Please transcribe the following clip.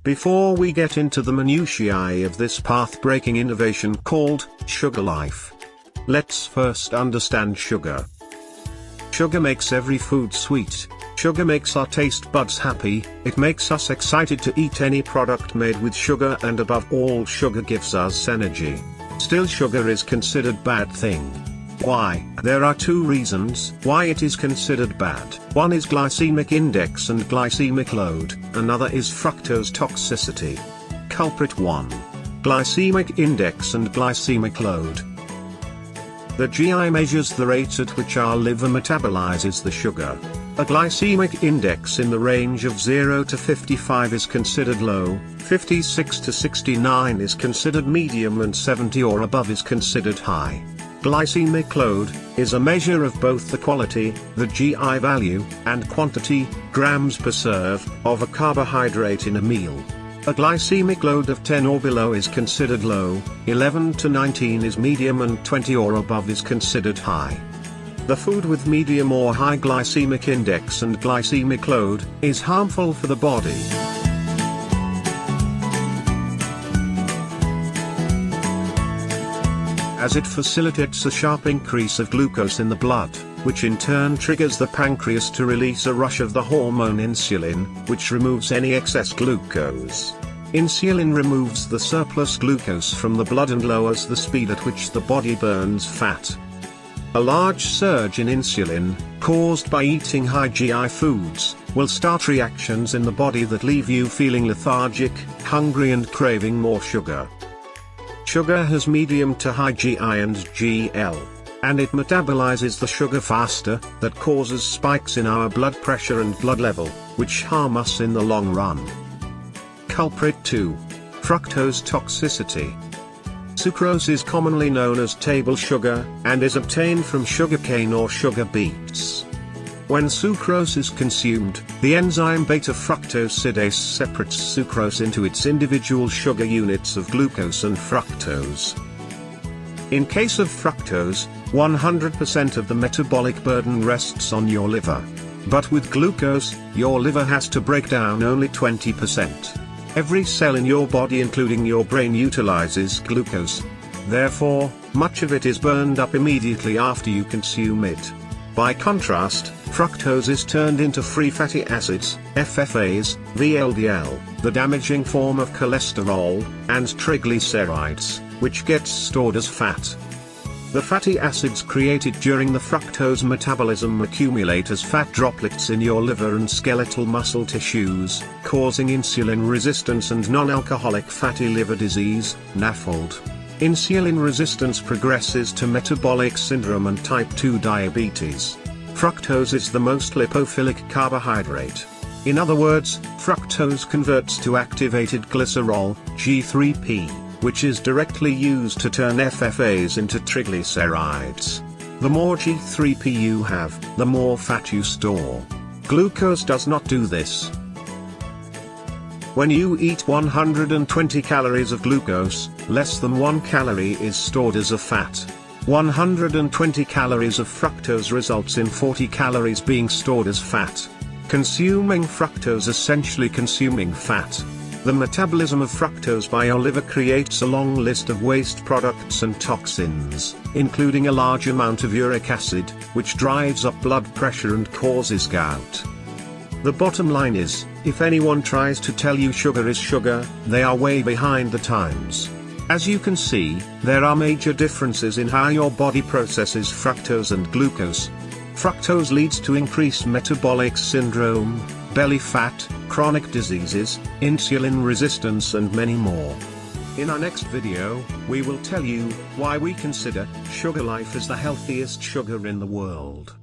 Before we get into the minutiae of this path-breaking innovation called Sugar Life, let's first understand sugar. Sugar makes every food sweet. Sugar makes our taste buds happy, it makes us excited to eat any product made with sugar, and above all, sugar gives us energy. Still, sugar is considered bad thing. Why? There are two reasons why it is considered bad. One is glycemic index and glycemic load, another is fructose toxicity. Culprit 1. Glycemic index and glycemic load. The GI measures the rate at which our liver metabolizes the sugar. A glycemic index in the range of 0 to 55 is considered low, 56 to 69 is considered medium, and 70 or above is considered high. Glycemic load is a measure of both the quality, the GI value, and quantity, grams per serve, of a carbohydrate in a meal. A glycemic load of 10 or below is considered low, 11 to 19 is medium, and 20 or above is considered high. The food with medium or high glycemic index and glycemic load is harmful for the body. As it facilitates a sharp increase of glucose in the blood, which in turn triggers the pancreas to release a rush of the hormone insulin, which removes any excess glucose. Insulin removes the surplus glucose from the blood and lowers the speed at which the body burns fat. A large surge in insulin, caused by eating high GI foods, will start reactions in the body that leave you feeling lethargic, hungry, and craving more sugar. Sugar has medium to high GI and GL, and it metabolizes the sugar faster, that causes spikes in our blood pressure and blood level, which harm us in the long run. Culprit 2. Fructose toxicity. Sucrose is commonly known as table sugar, and is obtained from sugarcane or sugar beets. When sucrose is consumed, the enzyme beta-fructosidase separates sucrose into its individual sugar units of glucose and fructose. In case of fructose, 100% of the metabolic burden rests on your liver. But with glucose, your liver has to break down only 20%. Every cell in your body, including your brain, utilizes glucose. Therefore, much of it is burned up immediately after you consume it. By contrast, fructose is turned into free fatty acids, FFAs, VLDL, the damaging form of cholesterol, and triglycerides, which gets stored as fat. The fatty acids created during the fructose metabolism accumulate as fat droplets in your liver and skeletal muscle tissues, causing insulin resistance and non-alcoholic fatty liver disease, NAFLD. Insulin resistance progresses to metabolic syndrome and type 2 diabetes. Fructose is the most lipophilic carbohydrate. In other words, fructose converts to activated glycerol, G3P, which is directly used to turn FFAs into triglycerides. The more G3P you have, the more fat you store. Glucose does not do this. When you eat 120 calories of glucose, less than 1 calorie is stored as a fat. 120 calories of fructose results in 40 calories being stored as fat. Consuming fructose essentially consuming fat. The metabolism of fructose by your liver creates a long list of waste products and toxins, including a large amount of uric acid, which drives up blood pressure and causes gout. The bottom line is, if anyone tries to tell you sugar is sugar, they are way behind the times. As you can see, there are major differences in how your body processes fructose and glucose. Fructose leads to increased metabolic syndrome, belly fat, chronic diseases, insulin resistance, and many more. In our next video, we will tell you why we consider Sugar Life as the healthiest sugar in the world.